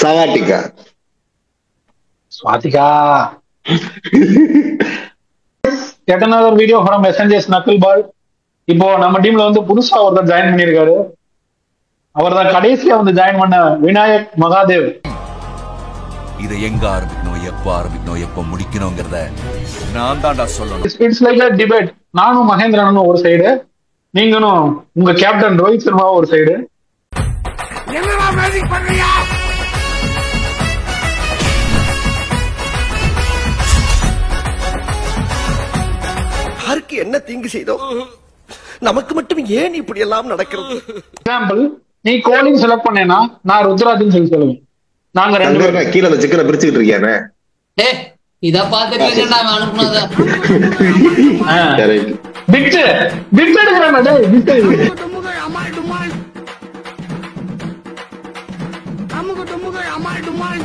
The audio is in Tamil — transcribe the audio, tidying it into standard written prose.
சவாட்டிகா. Swathika. Yet another video from SNJ's Knuckleball. இப்போ நம்ம டீம்ல வந்து புதுசா ஒருத்தர் ஜாயின் பண்ணிருக்காரு. அவர் தான் கடைசியா வந்து ஜாயின் பண்ண விநாயக் மகாதேவ். இதை எங்க ஆரம்பிக்கணும், எப்ப முடிக்கணும்ங்கறத நான் தான்டா சொல்லணும். It's like a debate. நானும் மகேந்திரனும் ஒரு சைடு, நீங்களும் உங்க கேப்டன் ரோஹித் சர்மா ஒரு சைடு. என்னடா மேஜிக் பண்றியா? யாருக்கு என்ன தீங்கு செய்தோம்? நமக்கு மட்டும் ஏன் இப்படி எல்லாம் நடக்கிறது? எக்ஸாம்பிள், நீ கோலிங் செலக்ட் பண்ணேனா நான் ருத்ராஜ்னு சொல்லுவேன். நாங்க ரெண்டு பேரும் கீழ அந்த சிக்கனை பிரிச்சுக்கிட்டு இருக்கியானே. இத பாத்துட்டு நான் அனுப்புனத பிட் எடுக்கறானே. டேய் பிட் அமால் டுமால். அமுக டுமுக அமால் டுமால்.